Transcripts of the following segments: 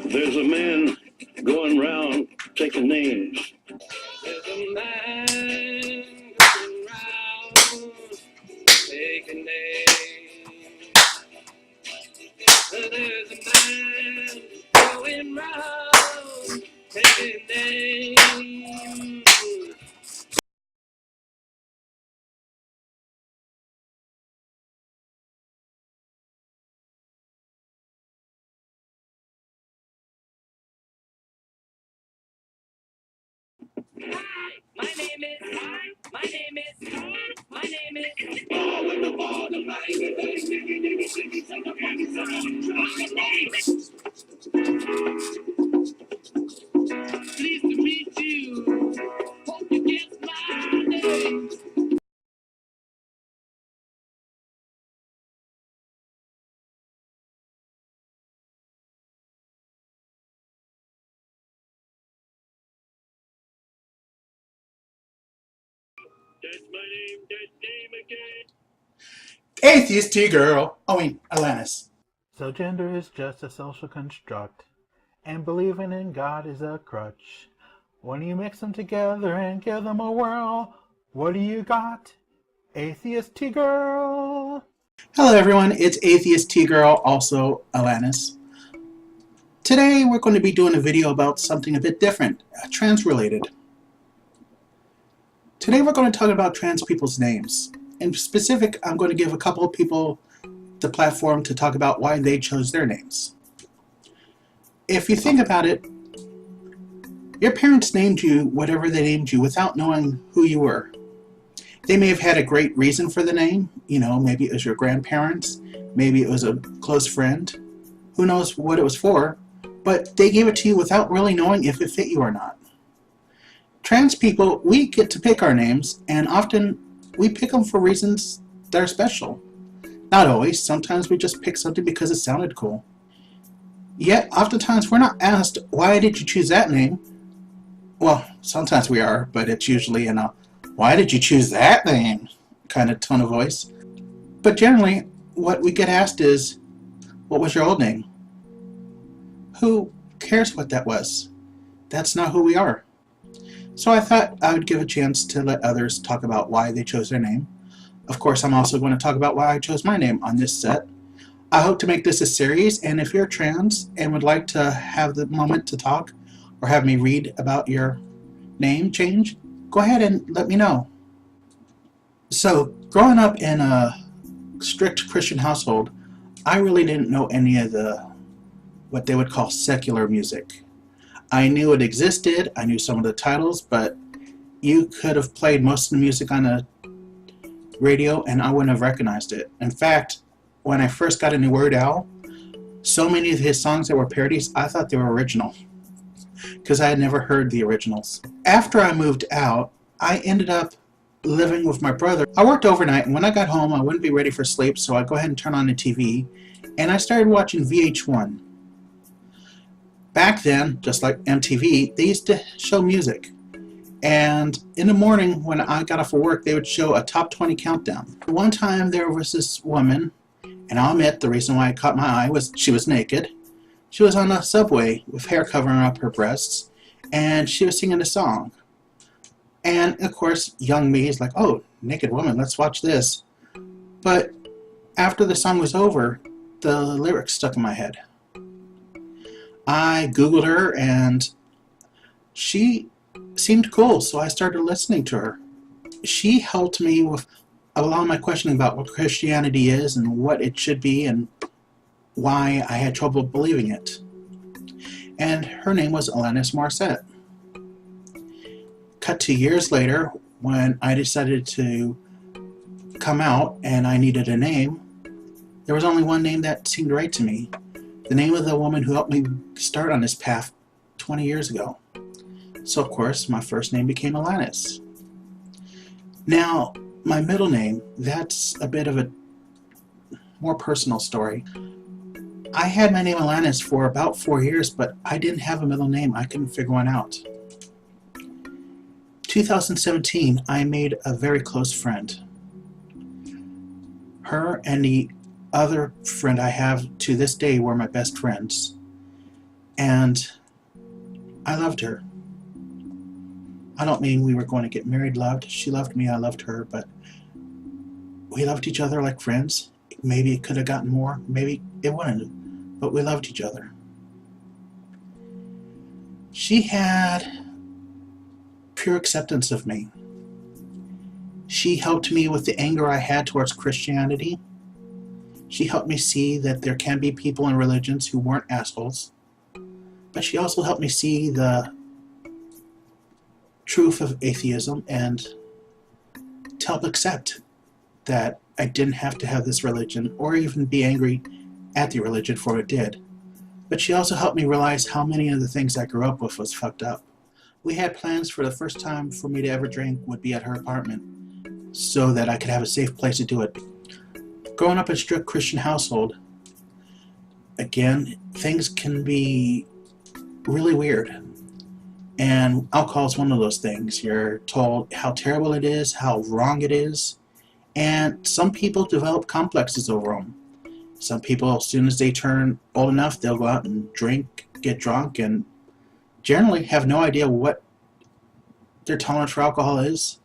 There's a man going round taking names. There's a man going round taking names. There's a man going round taking names. My name is, my name is, my name is. Oh, with the ball, the light, pleased to meet you. Hope you guess my name. That's my name, that name again. Atheist T-girl. Oh wait, Alanis. So gender is just a social construct, and believing in God is a crutch. When you mix them together and give them a whirl, what do you got? Atheist T-girl! Hello everyone, it's Atheist T-girl, also Alanis. Today we're going to be doing a video about something a bit different, trans-related. Today we're going to talk about trans people's names. In specific, I'm going to give a couple of people the platform to talk about why they chose their names. If you think about it, your parents named you whatever they named you without knowing who you were. They may have had a great reason for the name, maybe it was your grandparents, maybe it was a close friend, who knows what it was for, but they gave it to you without really knowing if it fit you or not. Trans people, we get to pick our names, and often we pick them for reasons that are special. Not always, sometimes we just pick something because it sounded cool. Yet, oftentimes we're not asked, why did you choose that name? Well, sometimes we are, but it's usually in a, why did you choose that name kind of tone of voice. But generally, what we get asked is, what was your old name? Who cares what that was? That's not who we are. So I thought I would give a chance to let others talk about why they chose their name. Of course, I'm also going to talk about why I chose my name on this set. I hope to make this a series, and if you're trans and would like to have the moment to talk or have me read about your name change, go ahead and let me know. So, growing up in a strict Christian household, I really didn't know any of what they would call secular music. I knew it existed, I knew some of the titles, but you could have played most of the music on a radio and I wouldn't have recognized it. In fact, when I first got into Weird Al, so many of his songs that were parodies, I thought they were original, because I had never heard the originals. After I moved out, I ended up living with my brother. I worked overnight, and when I got home, I wouldn't be ready for sleep, so I'd go ahead and turn on the TV, and I started watching VH1. Back then, just like MTV, they used to show music. And in the morning, when I got off of work, they would show a top 20 countdown. One time, there was this woman, and I'll admit the reason why it caught my eye was she was naked. She was on a subway with hair covering up her breasts, and she was singing a song. And, of course, young me is like, oh, naked woman, let's watch this. But after the song was over, the lyrics stuck in my head. I Googled her, and she seemed cool, so I started listening to her. She helped me with a lot of my questioning about what Christianity is and what it should be and why I had trouble believing it. And her name was Alanis Morissette. Cut to years later, when I decided to come out and I needed a name, there was only one name that seemed right to me. The name of the woman who helped me start on this path 20 years ago. So of course, my first name became Alanis. Now, my middle name, that's a bit of a more personal story. I had my name Alanis for about 4 years, but I didn't have a middle name. I couldn't figure one out. 2017, I made a very close friend. Her and the other friend I have to this day were my best friends. And I loved her. I don't mean we were going to get married loved. She loved me, I loved her, but we loved each other like friends. Maybe it could have gotten more, maybe it wouldn't, but we loved each other. She had pure acceptance of me. She helped me with the anger I had towards Christianity. She helped me see that there can be people in religions who weren't assholes. But she also helped me see the truth of atheism and to help accept that I didn't have to have this religion or even be angry at the religion for what it did. But she also helped me realize how many of the things I grew up with was fucked up. We had plans for the first time for me to ever drink would be at her apartment so that I could have a safe place to do it. Growing up in a strict Christian household, again, things can be really weird. And alcohol is one of those things. You're told how terrible it is, how wrong it is, and some people develop complexes over them. Some people, as soon as they turn old enough, they'll go out and drink, get drunk, and generally have no idea what their tolerance for alcohol is.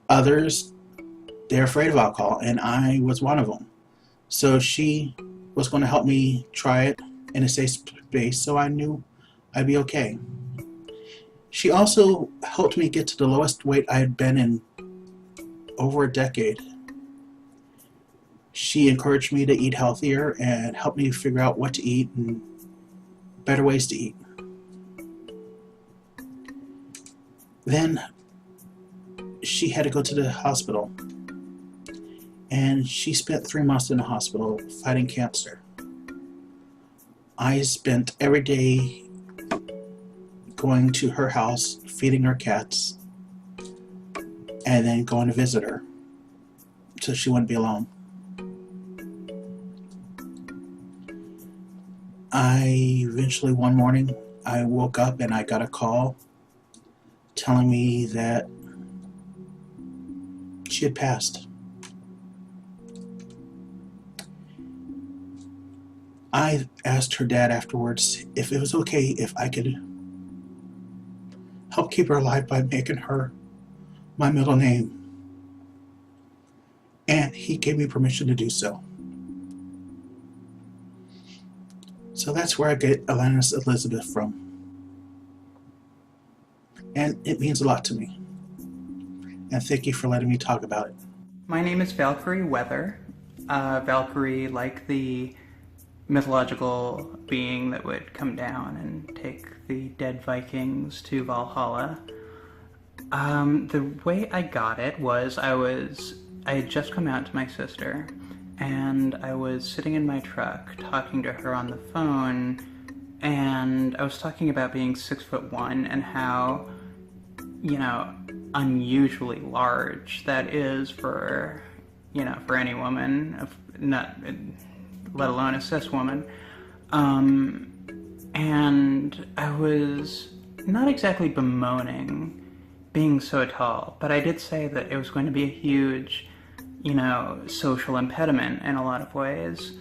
Others, they're afraid of alcohol, and I was one of them. So she was going to help me try it in a safe space so I knew I'd be okay. She also helped me get to the lowest weight I had been in over a decade. She encouraged me to eat healthier and helped me figure out what to eat and better ways to eat. Then she had to go to the hospital, and she spent 3 months in the hospital fighting cancer. I spent every day going to her house, feeding her cats, and then going to visit her so she wouldn't be alone. Eventually one morning, I woke up and I got a call telling me that she had passed. I asked her dad afterwards if it was okay if I could help keep her alive by making her my middle name. And he gave me permission to do so. So that's where I get Alanis Elizabeth from. And it means a lot to me. And thank you for letting me talk about it. My name is Valkrie Weather. Valkyrie, like the mythological being that would come down and take the dead Vikings to Valhalla. The way I got it was I had just come out to my sister, and I was sitting in my truck talking to her on the phone, and I was talking about being 6'1" and how, unusually large that is for any woman, not let alone a cis woman. And I was not exactly bemoaning being so tall, but I did say that it was going to be a huge, social impediment in a lot of ways.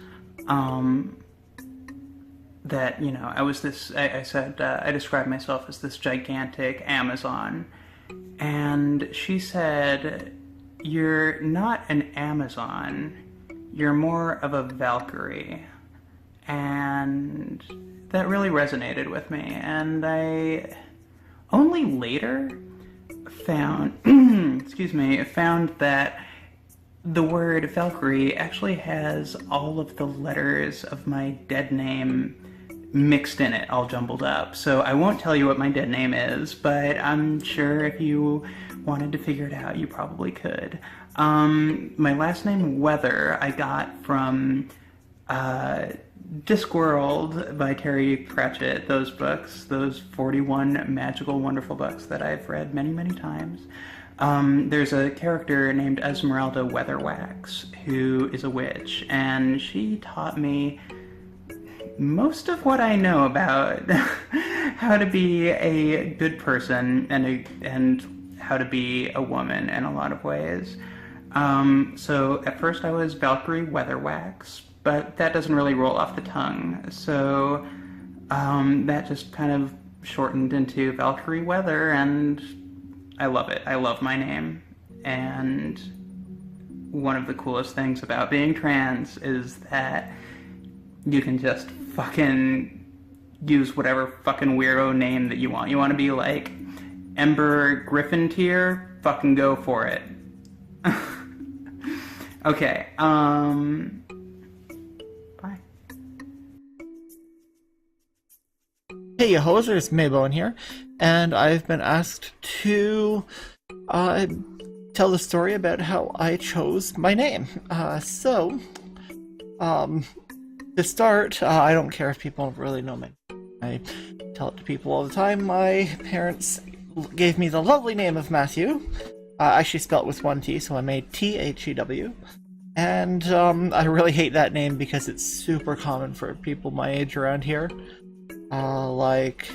That, I said, I described myself as this gigantic Amazon. And she said, "You're not an Amazon, you're more of a Valkyrie." And that really resonated with me. And I only later found, found that the word Valkyrie actually has all of the letters of my dead name mixed in it, all jumbled up. So I won't tell you what my dead name is, but I'm sure if you wanted to figure it out, you probably could. My last name, Weather, I got from Discworld by Terry Pratchett, those books, those 41 magical, wonderful books that I've read many, many times. There's a character named Esmeralda Weatherwax who is a witch, and she taught me most of what I know about how to be a good person and how to be a woman in a lot of ways. So at first I was Valkyrie Weatherwax, but that doesn't really roll off the tongue. So that just kind of shortened into Valkrie Weather, and I love it. I love my name. And one of the coolest things about being trans is that you can just fucking use whatever fucking weirdo name that you want. You want to be like Ember Griffin tier? Fucking go for it. Okay, bye. Hey, hosers, Maybone here, and I've been asked to tell the story about how I chose my name. To start, I don't care if people really know me. I tell it to people all the time. My parents gave me the lovely name of Matthew. Actually spelled with one T, so I made T-H-E-W. And I really hate that name because it's super common for people my age around here. Like,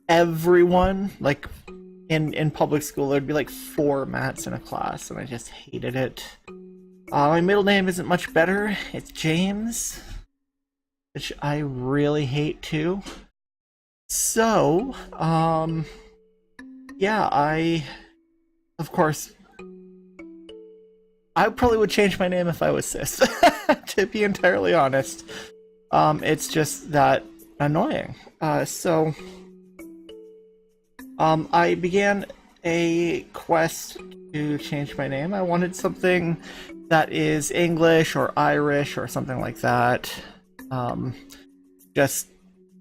everyone, like, in public school, there'd be like 4 Matts in a class, and I just hated it. My middle name isn't much better. It's James, which I really hate too. So, yeah, of course, I probably would change my name if I was cis, to be entirely honest. It's just that annoying. I began a quest to change my name. I wanted something that is English or Irish or something like that. Just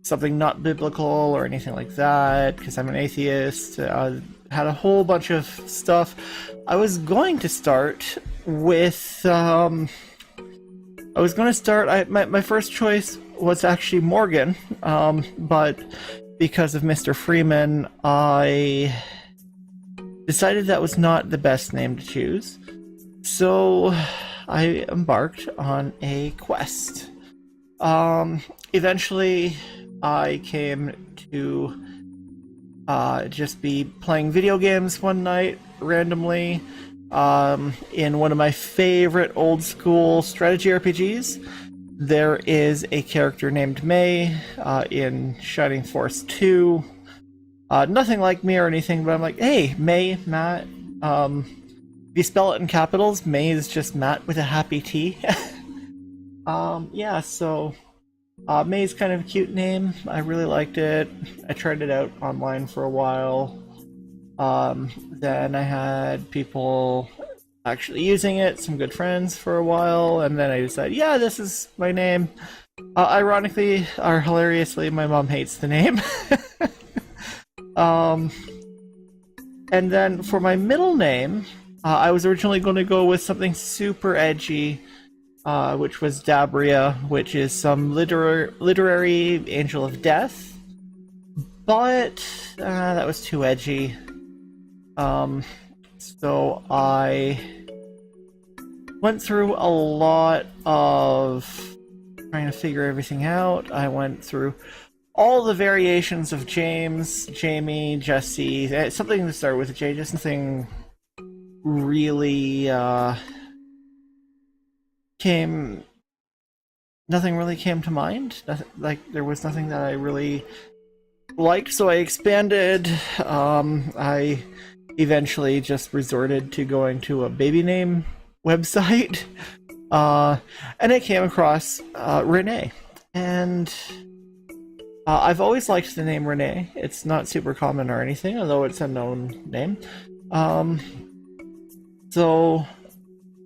something not biblical or anything like that, because I'm an atheist. Had a whole bunch of stuff. I was going to start with, my first choice was actually Morgan, but because of Mr. Freeman, I decided that was not the best name to choose. So I embarked on a quest. Eventually, I came to just be playing video games one night randomly in one of my favorite old school strategy RPGs. There is a character named May in Shining Force 2. Nothing like me or anything, but I'm like, hey, May, Matt. If you spell it in capitals, May is just Matt with a happy T. Yeah, so May's kind of a cute name. I really liked it. I tried it out online for a while. Then I had people actually using it, some good friends for a while, and then I decided, yeah, this is my name. Ironically, or hilariously, my mom hates the name. And then for my middle name, I was originally going to go with something super edgy, which was Dabria, which is some literary angel of death. But that was too edgy. So I went through a lot of trying to figure everything out. I went through all the variations of James, Jamie, Jesse, something to start with J, just nothing really came to mind. There was nothing that I really liked, so I expanded. I eventually just resorted to going to a baby name website, and I came across Renee, and I've always liked the name Renee. It's not super common or anything, although it's a known name. So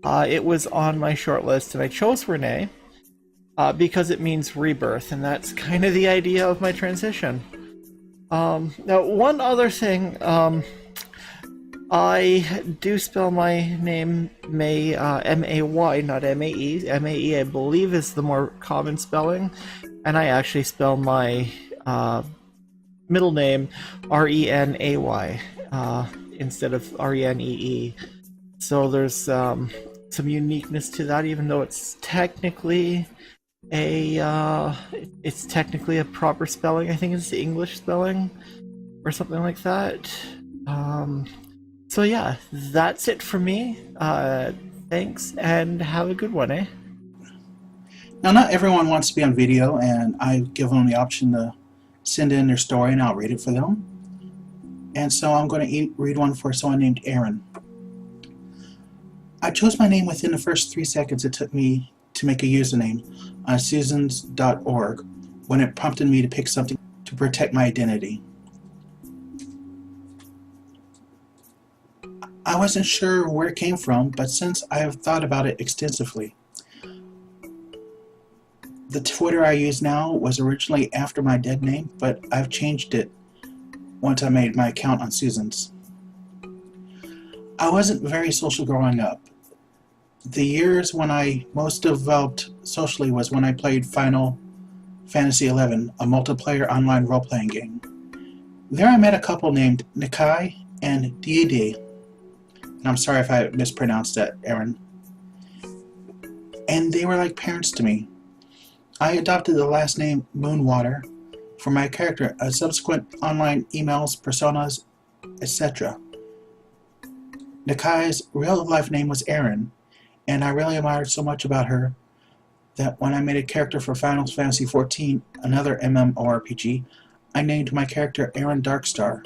it was on my short list, and I chose Renee because it means rebirth, and that's kind of the idea of my transition. Now, one other thing, I do spell my name May, M-A-Y, not M-A-E. M-A-E, I believe, is the more common spelling, and I actually spell my middle name R-E-N-A-Y instead of R-E-N-E-E. So there's some uniqueness to that, even though it's technically a proper spelling. I think it's the English spelling or something like that. So yeah, that's it for me. Thanks, and have a good one, eh? Now, not everyone wants to be on video, and I give them the option to send in their story and I'll read it for them. And so I'm going to read one for someone named Eryn. I chose my name within the first 3 seconds it took me to make a username on susans.org when it prompted me to pick something to protect my identity. I wasn't sure where it came from, but since I have thought about it extensively. The Twitter I use now was originally after my dead name, but I've changed it once I made my account on Susan's. I wasn't very social growing up. The years when I most developed socially was when I played Final Fantasy XI, a multiplayer online role-playing game. There I met a couple named Nikai and Diede. And I'm sorry if I mispronounced that, Eryn. And they were like parents to me. I adopted the last name Moonwater for my character, as subsequent online emails, personas, etc. Nikai's real-life name was Eryn, and I really admired so much about her that when I made a character for Final Fantasy XIV, another MMORPG, I named my character Eryn Darkstar.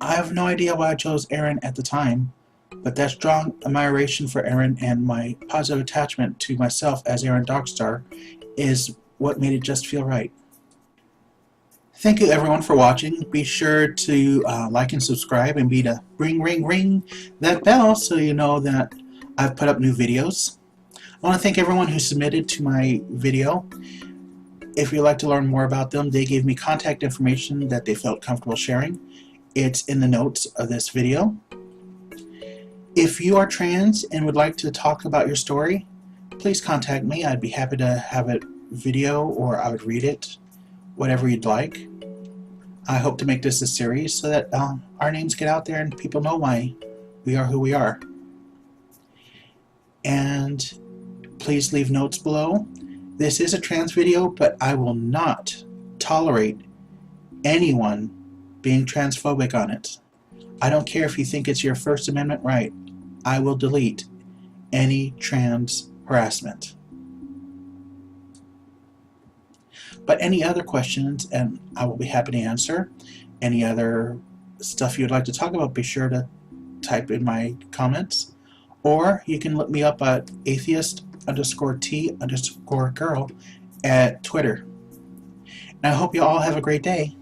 I have no idea why I chose Eryn at the time, but that strong admiration for Eryn and my positive attachment to myself as Eryn Darkstar is what made it just feel right. Thank you everyone for watching. Be sure to like and subscribe and be to ring that bell so you know that I've put up new videos. I want to thank everyone who submitted to my video. If you'd like to learn more about them, they gave me contact information that they felt comfortable sharing. It's in the notes of this video. If you are trans and would like to talk about your story, please contact me. I'd be happy to have it video or I would read it, whatever you'd like. I hope to make this a series so that our names get out there and people know why we are who we are. And please leave notes below. This is a trans video, but I will not tolerate anyone being transphobic on it. I don't care if you think it's your First Amendment right. I will delete any trans harassment. But any other questions, and I will be happy to answer. Any other stuff you'd like to talk about, be sure to type in my comments. Or you can look me up at atheist_T_girl at Twitter. And I hope you all have a great day.